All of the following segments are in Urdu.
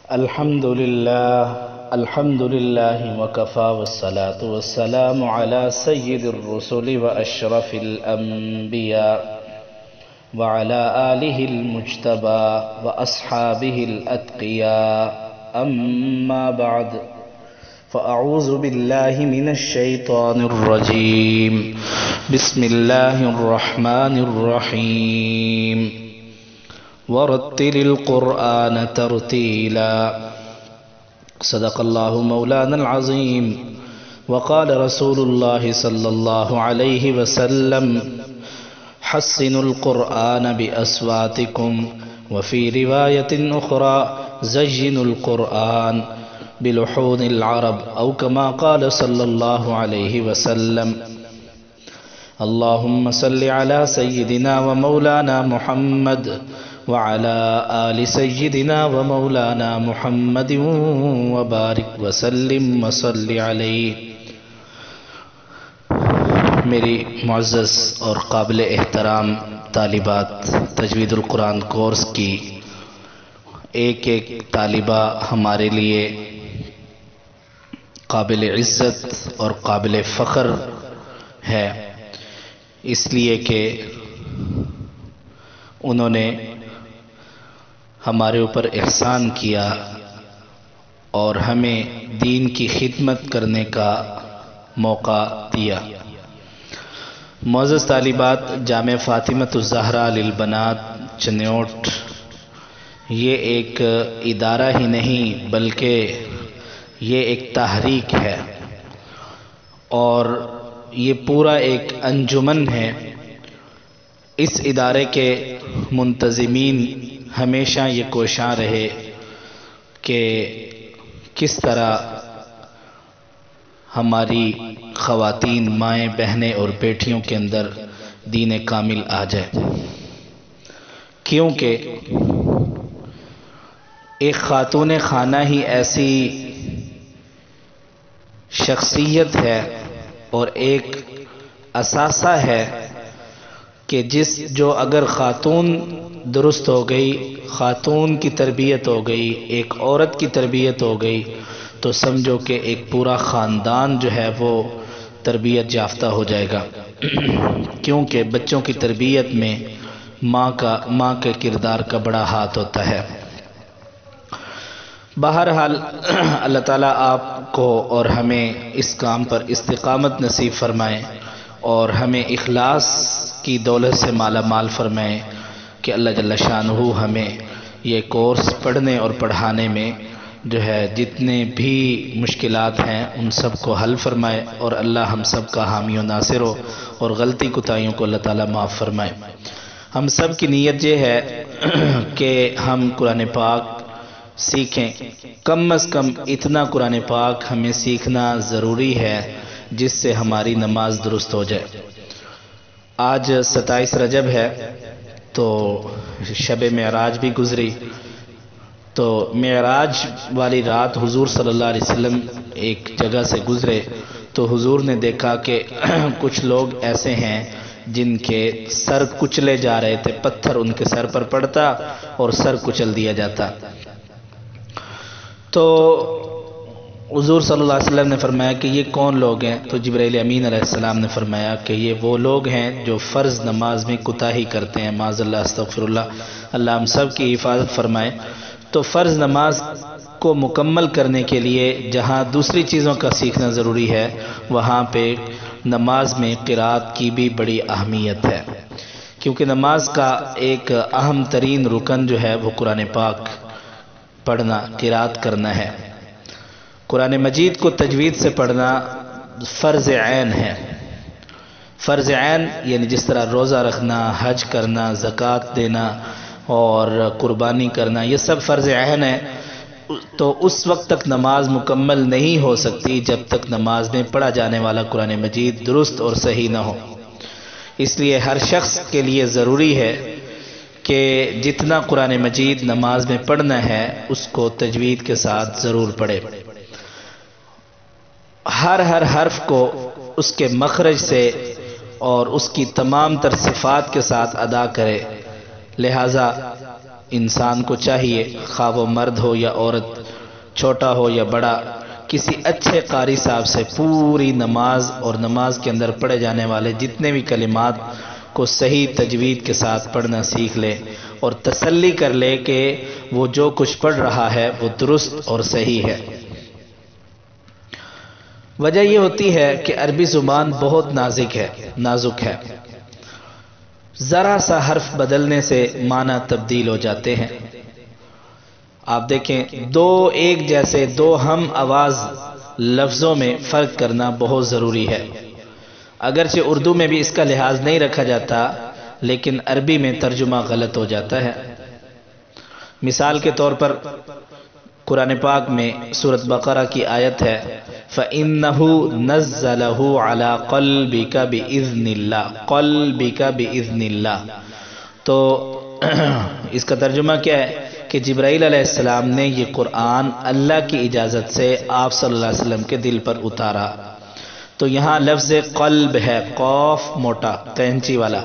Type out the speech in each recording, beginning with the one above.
الحمد لله وكفى والصلاة والسلام على سيد الرسل وأشرف الأنبياء وعلى آله المجتبى وأصحابه الأتقياء أما بعد فأعوذ بالله من الشيطان الرجيم بسم الله الرحمن الرحيم ورتل القرآن ترتيلا صدق الله مولانا العظيم وقال رسول الله صلى الله عليه وسلم حسنوا القرآن بأصواتكم وفي رواية أخرى زينوا القرآن بلحون العرب أو كما قال صلى الله عليه وسلم اللهم صل على سيدنا ومولانا محمد وعلى آل سيدنا ومولانا محمد وبارك وسلم وصل علیہ۔ میری معزز اور قابل احترام طالبات، تجوید القرآن کورس کی ایک ایک طالبہ ہمارے لیے قابل عزت اور قابل فخر ہے، اس لیے کہ انہوں نے ہمارے اوپر احسان کیا اور ہمیں دین کی خدمت کرنے کا موقع دیا۔ معزز طالبات، جامعہ فاطمۃ الزہرا للبنات چنیوٹ یہ ایک ادارہ ہی نہیں بلکہ یہ ایک تحریک ہے اور یہ پورا ایک انجمن ہے۔ اس ادارے کے منتظمین ہمیشہ یہ کوشاں رہے کہ کس طرح ہماری خواتین، مائیں، بہنیں اور بیٹیوں کے اندر دین کامل آ جائے، کیونکہ ایک خاتون خانہ ہی ایسی شخصیت ہے اور ایک اثاثہ ہے کہ جو اگر خاتون درست ہو گئی، خاتون کی تربیت ہو گئی، ایک عورت کی تربیت ہو گئی، تو سمجھو کہ ایک پورا خاندان جو ہے وہ تربیت یافتہ ہو جائے گا، کیونکہ بچوں کی تربیت میں ماں کے کردار کا بڑا ہاتھ ہوتا ہے۔ بہرحال اللہ تعالیٰ آپ کو اور ہمیں اس کام پر استقامت نصیب فرمائے اور ہمیں اخلاص کی دولت سے مالا مال فرمائے کہ اللہ جل شانہ ہمیں یہ کورس پڑھنے اور پڑھانے میں جو ہے جتنے بھی مشکلات ہیں ان سب کو حل فرمائے، اور اللہ ہم سب کا حامی و ناصر ہو اور غلطی کوتاہیوں کو اللہ تعالیٰ معاف فرمائے۔ ہم سب کی نیت یہ ہے کہ ہم قرآن پاک سیکھیں، کم از کم اتنا قرآن پاک ہمیں سیکھنا ضروری ہے جس سے ہماری نماز درست ہو جائے۔ آج 27 رجب ہے تو شب معراج بھی گزری، تو معراج والی رات حضور صلی اللہ علیہ وسلم ایک جگہ سے گزرے تو حضور نے دیکھا کہ کچھ لوگ ایسے ہیں جن کے سر کچلے جا رہے تھے، پتھر ان کے سر پر پڑتا اور سر کچل دیا جاتا۔ تو حضور صلی اللہ علیہ وسلم نے فرمایا کہ یہ کون لوگ ہیں؟ تو جبرائیل امین علیہ السلام نے فرمایا کہ یہ وہ لوگ ہیں جو فرض نماز میں کوتاہی کرتے ہیں، معاذ اللہ، استغفر اللہ، اللہ ہم سب کی حفاظت فرمائے۔ تو فرض نماز کو مکمل کرنے کے لیے جہاں دوسری چیزوں کا سیکھنا ضروری ہے، وہاں پہ نماز میں قرات کی بھی بڑی اہمیت ہے، کیونکہ نماز کا ایک اہم ترین رکن جو ہے وہ قرآن پاک پڑھنا، قرات کرنا ہے۔ قرآن مجید کو تجوید سے پڑھنا فرض عین ہے۔ فرض عین یعنی جس طرح روزہ رکھنا، حج کرنا، زکوٰۃ دینا اور قربانی کرنا، یہ سب فرض عین ہے۔ تو اس وقت تک نماز مکمل نہیں ہو سکتی جب تک نماز میں پڑھا جانے والا قرآن مجید درست اور صحیح نہ ہو۔ اس لیے ہر شخص کے لیے ضروری ہے کہ جتنا قرآن مجید نماز میں پڑھنا ہے اس کو تجوید کے ساتھ ضرور پڑھے، ہر حرف کو اس کے مخرج سے اور اس کی تمام تر صفات کے ساتھ ادا کرے۔ لہذا انسان کو چاہیے، خواہ وہ مرد ہو یا عورت، چھوٹا ہو یا بڑا، کسی اچھے قاری صاحب سے پوری نماز اور نماز کے اندر پڑھے جانے والے جتنے بھی کلمات کو صحیح تجوید کے ساتھ پڑھنا سیکھ لے اور تسلی کر لے کہ وہ جو کچھ پڑھ رہا ہے وہ درست اور صحیح ہے۔ وجہ یہ ہوتی ہے کہ عربی زبان بہت نازک ہے، ذرا سا حرف بدلنے سے معنی تبدیل ہو جاتے ہیں۔ آپ دیکھیں، دو ایک جیسے دو ہم آواز لفظوں میں فرق کرنا بہت ضروری ہے۔ اگرچہ اردو میں بھی اس کا لحاظ نہیں رکھا جاتا، لیکن عربی میں ترجمہ غلط ہو جاتا ہے۔ مثال کے طور پر قرآن پاک میں سورۃ بقرہ کی آیت ہے فَإِنَّهُ نَزَّلَهُ عَلَىٰ قَلْبِكَ بِإِذْنِ اللَّهِ، قَلْبِكَ بِإِذْنِ اللَّهِ، تو اس کا ترجمہ کیا ہے کہ جبرائیل علیہ السلام نے یہ قرآن اللہ کی اجازت سے آپ صلی اللہ علیہ وسلم کے دل پر اتارا۔ تو یہاں لفظ قلب ہے، قاف موٹا قینچی والا،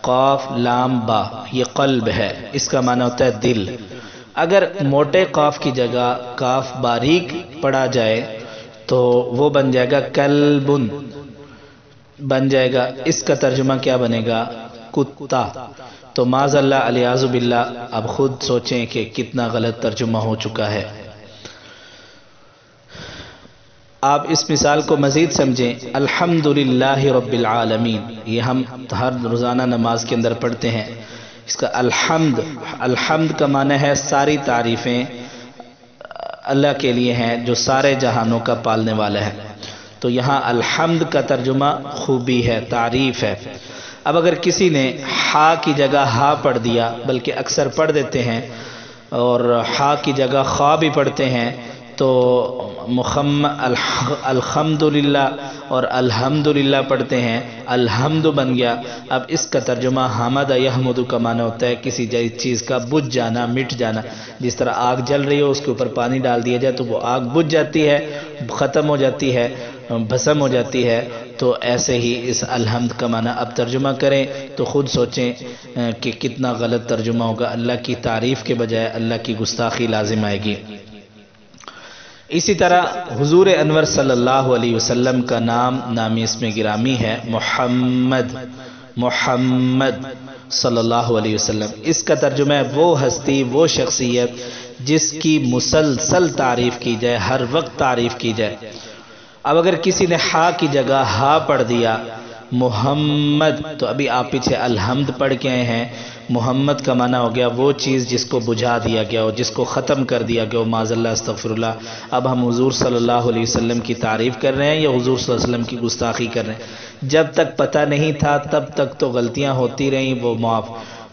قاف لام با، یہ قلب ہے، اس کا معنی ہوتا ہے دل۔ اگر موٹے قاف کی جگہ کاف باریک پڑھا جائے تو وہ بن جائے گا کلبن بن جائے گا، اس کا ترجمہ کیا بنے گا؟ کتا۔ تو معاذ اللہ علیہ باللہ، اب خود سوچیں کہ کتنا غلط ترجمہ ہو چکا ہے۔ آپ اس مثال کو مزید سمجھیں، الحمدللہ رب العالمین، یہ ہم ہر روزانہ نماز کے اندر پڑھتے ہیں۔ اس کا الحمد کا معنی ہے ساری تعریفیں اللہ کے لیے ہیں جو سارے جہانوں کا پالنے والا ہے۔ تو یہاں الحمد کا ترجمہ خوبی ہے، تعریف ہے۔ اب اگر کسی نے ہا کی جگہ ہا پڑھ دیا، بلکہ اکثر پڑھ دیتے ہیں اور ہا کی جگہ خا بھی پڑھتے ہیں، تو الحمدللہ اور الحمدللہ پڑھتے ہیں، الحمد بن گیا۔ اب اس کا ترجمہ حمد یحمد کا معنی ہوتا ہے کسی چیز کا بجھ جانا، مٹ جانا۔ جس طرح آگ جل رہی ہو، اس کے اوپر پانی ڈال دیا جائے تو وہ آگ بجھ جاتی ہے، ختم ہو جاتی ہے، بھسم ہو جاتی ہے۔ تو ایسے ہی اس الحمد کا معنی اب ترجمہ کریں تو خود سوچیں کہ کتنا غلط ترجمہ ہوگا، اللہ کی تعریف کے بجائے اللہ کی گستاخی لازم آئے گی۔ اسی طرح حضور انور صلی اللہ علیہ وسلم کا نام اسم گرامی ہے محمد صلی اللہ علیہ وسلم۔ اس کا ترجمہ ہے وہ ہستی، وہ شخصیت جس کی مسلسل تعریف کی جائے، ہر وقت تعریف کی جائے۔ اب اگر کسی نے ہا کی جگہ ہا پڑھ دیا محمد، تو ابھی آپ پیچھے الحمد پڑھ کے آئے ہیں، محمد کا معنی ہو گیا وہ چیز جس کو بجھا دیا گیا ہو، جس کو ختم کر دیا گیا ہو، معاذ اللہ استغفر اللہ۔ اب ہم حضور صلی اللہ علیہ وسلم کی تعریف کر رہے ہیں یا حضور صلی اللہ علیہ وسلم کی گستاخی کر رہے ہیں؟ جب تک پتہ نہیں تھا تب تک تو غلطیاں ہوتی رہیں، وہ معاف،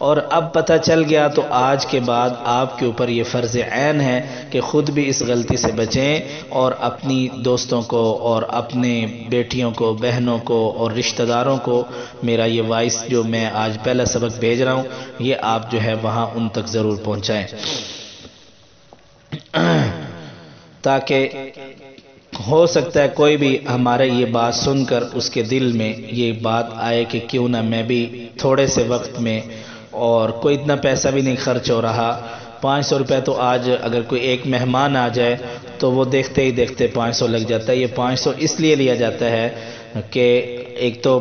اور اب پتہ چل گیا تو آج کے بعد آپ کے اوپر یہ فرض عین ہے کہ خود بھی اس غلطی سے بچیں اور اپنی دوستوں کو اور اپنے بیٹیوں کو، بہنوں کو اور رشتہ داروں کو میرا یہ وائس جو میں آج پہلا سبق بھیج رہا ہوں، یہ آپ جو ہے وہاں ان تک ضرور پہنچائیں، تاکہ ہو سکتا ہے کوئی بھی ہمارے یہ بات سن کر اس کے دل میں یہ بات آئے کہ کیوں نہ میں بھی تھوڑے سے وقت میں، اور کوئی اتنا پیسہ بھی نہیں خرچ ہو رہا، 500 روپے تو آج اگر کوئی ایک مہمان آ جائے تو وہ دیکھتے ہی دیکھتے 500 لگ جاتا ہے۔ یہ 500 اس لیے لیا جاتا ہے کہ ایک تو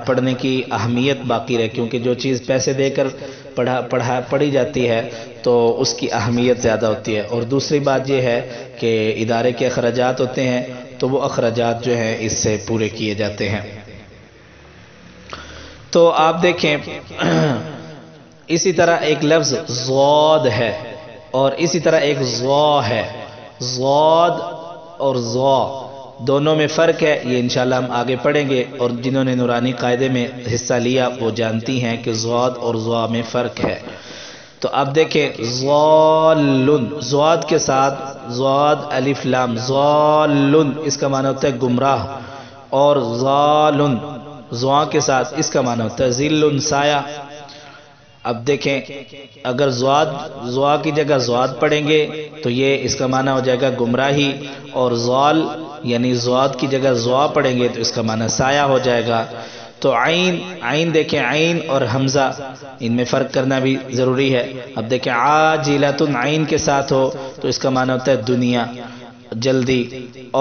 پڑھنے کی اہمیت باقی رہے، کیونکہ جو چیز پیسے دے کر پڑھی جاتی ہے تو اس کی اہمیت زیادہ ہوتی ہے، اور دوسری بات یہ ہے کہ ادارے کے اخراجات ہوتے ہیں تو وہ اخراجات جو ہیں اس سے پورے کیے جاتے ہیں۔ تو آپ دیکھیں، اسی طرح ایک لفظ ضاد ہے اور اسی طرح ایک ضا ہے۔ ضاد اور ضا دونوں میں فرق ہے، یہ انشاءاللہ ہم آگے پڑھیں گے، اور جنہوں نے نورانی قاعدے میں حصہ لیا وہ جانتی ہیں کہ ضاد اور ضا میں فرق ہے۔ تو اب دیکھیں، ضالن، ضاد کے ساتھ ضاد الف لام، ضالن اس کا معنی ہوتا ہے گمراہ، اور ضالن ضا کے ساتھ اس کا معنی ہوتا ہے ذل، سایہ۔ اب دیکھیں، اگر ضا کی جگہ ضاد پڑھیں گے تو یہ اس کا معنی ہو جائے گا گمراہی، اور ضال یعنی ضاد کی جگہ ضا پڑھیں گے تو اس کا معنی سایہ ہو جائے گا۔ تو عین دیکھیں، عین اور حمزہ ان میں فرق کرنا بھی ضروری ہے۔ اب دیکھیں عاجلۃ عین کے ساتھ ہو تو اس کا معنی ہوتا ہے دنیا، جلدی،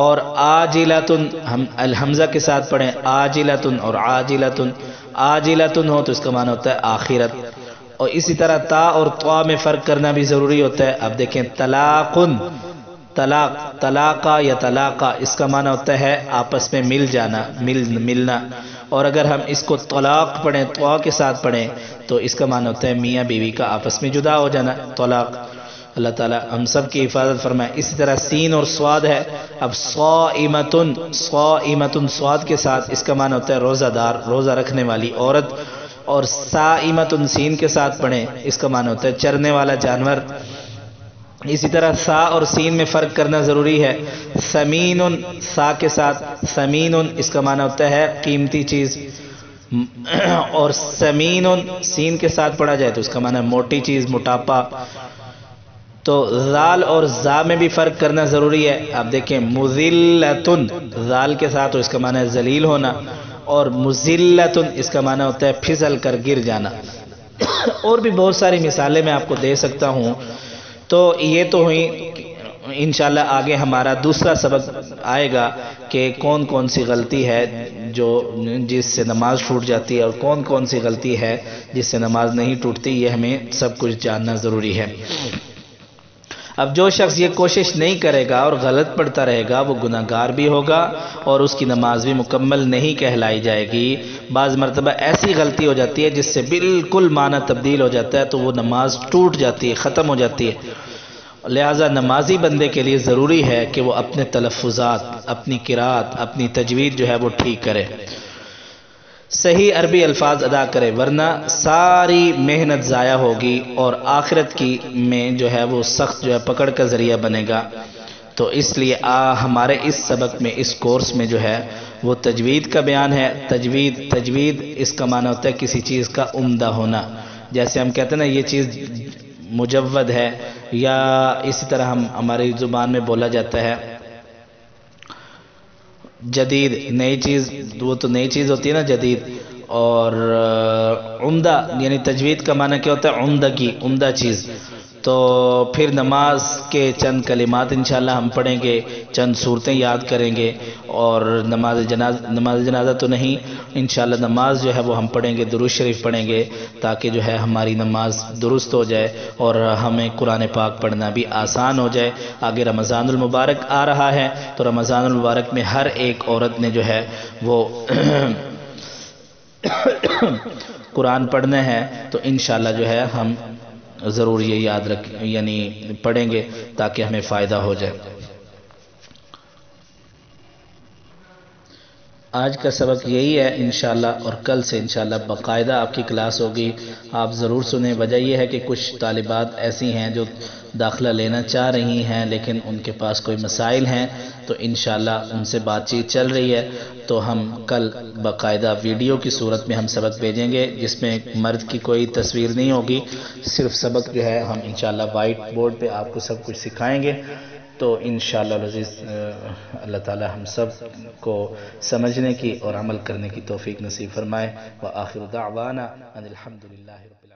اور عاجلۃ ہم الحمزہ کے ساتھ پڑھیں عاجلۃ اور عاجلۃ ہو تو اس کا معنی ہوتا ہے آخرت۔ اور اسی طرح تا اور طا میں فرق کرنا بھی ضروری ہوتا ہے۔ اب دیکھیں طلاقن، طلاق، طلاقہ یا طلاقہ، اس کا معنی ہوتا ہے آپس میں مل جانا، ملنا، اور اگر ہم اس کو طلاق پڑھیں، طا کے ساتھ پڑھیں تو اس کا معنی ہوتا ہے میاں بیوی کا آپس میں جدا ہو جانا، طلاق۔ اللہ تعالیٰ ہم سب کی حفاظت فرمائے۔ اسی طرح سین اور صاد ہے۔ اب صائمتن، صائمتن صاد کے ساتھ اس کا معنی ہوتا ہے روزہ دار، روزہ رکھنے والی عورت، اور صائمتن سین کے ساتھ پڑھیں اس کا معنی ہوتا ہے چرنے والا جانور۔ اسی طرح سا اور سین میں فرق کرنا ضروری ہے۔ ثمین سا کے ساتھ، ثمین اس کا معنی ہوتا ہے قیمتی چیز، اور سمین سین کے ساتھ پڑھا جائے تو اس کا معنی ہے موٹی چیز، موٹاپا۔ تو ذال اور زا میں بھی فرق کرنا ضروری ہے۔ آپ دیکھیں مذلتن ذال کے ساتھ تو اس کا معنی ہے ذلیل ہونا، اور مذلتن اس کا معنی ہوتا ہے پھسل کر گر جانا۔ اور بھی بہت ساری مثالیں میں آپ کو دے سکتا ہوں۔ تو یہ تو ہوئی، انشاءاللہ آگے ہمارا دوسرا سبق آئے گا کہ کون کون سی غلطی ہے جس سے نماز ٹوٹ جاتی ہے، اور کون کون سی غلطی ہے جس سے نماز نہیں ٹوٹتی۔ یہ ہمیں سب کچھ جاننا ضروری ہے۔ اب جو شخص یہ کوشش نہیں کرے گا اور غلط پڑھتا رہے گا وہ گناہگار بھی ہوگا اور اس کی نماز بھی مکمل نہیں کہلائی جائے گی۔ بعض مرتبہ ایسی غلطی ہو جاتی ہے جس سے بالکل معنی تبدیل ہو جاتا ہے تو وہ نماز ٹوٹ جاتی ہے، ختم ہو جاتی ہے۔ لہٰذا نمازی بندے کے لیے ضروری ہے کہ وہ اپنے تلفظات، اپنی قرات، اپنی تجوید جو ہے وہ ٹھیک کرے، صحیح عربی الفاظ ادا کرے، ورنہ ساری محنت ضائع ہوگی اور آخرت کی میں جو ہے وہ سخت جو ہے پکڑ کا ذریعہ بنے گا۔ تو اس لیے ہمارے اس سبق میں، اس کورس میں جو ہے وہ تجوید کا بیان ہے۔ تجوید اس کا معنی ہوتا ہے کسی چیز کا عمدہ ہونا۔ جیسے ہم کہتے ہیں نا یہ چیز مجود ہے، یا اسی طرح ہماری زبان میں بولا جاتا ہے جدید، نئی چیز، وہ تو نئی چیز ہوتی ہے نا جدید۔ اور عمدہ یعنی تجوید کا معنی کیا ہوتا ہے؟ عمدگی، عمدہ چیز۔ تو پھر نماز کے چند کلمات انشاءاللہ ہم پڑھیں گے، چند صورتیں یاد کریں گے، اور نماز جنازہ تو نہیں، انشاءاللہ نماز جو ہے وہ ہم پڑھیں گے، درود شریف پڑھیں گے، تاکہ جو ہے ہماری نماز درست ہو جائے اور ہمیں قرآن پاک پڑھنا بھی آسان ہو جائے۔ آگے رمضان المبارک آ رہا ہے تو رمضان المبارک میں ہر ایک عورت نے جو ہے وہ قرآن پڑھنا ہے، تو انشاءاللہ جو ہے ہم ضرور یہ یاد یعنی پڑھیں گے تاکہ ہمیں فائدہ ہو جائے۔ آج کا سبق یہی ہے انشاءاللہ، اور کل سے انشاءاللہ باقاعدہ آپ کی کلاس ہوگی۔ آپ ضرور سنیں۔ وجہ یہ ہے کہ کچھ طالبات ایسی ہیں جو داخلہ لینا چاہ رہی ہیں لیکن ان کے پاس کوئی مسائل ہیں، تو انشاءاللہ ان سے بات چیت چل رہی ہے، تو ہم کل باقاعدہ ویڈیو کی صورت میں ہم سبق بھیجیں گے جس میں مرد کی کوئی تصویر نہیں ہوگی، صرف سبق جو ہے ہم انشاءاللہ وائٹ بورڈ پہ آپ کو سب کچھ سکھائیں گے۔ تو انشاءاللہ العزیز اللہ تعالی ہم سب کو سمجھنے کی اور عمل کرنے کی توفیق نصیب فرمائے۔ وآخر دعوانا ان الحمدللہ رب العالمین۔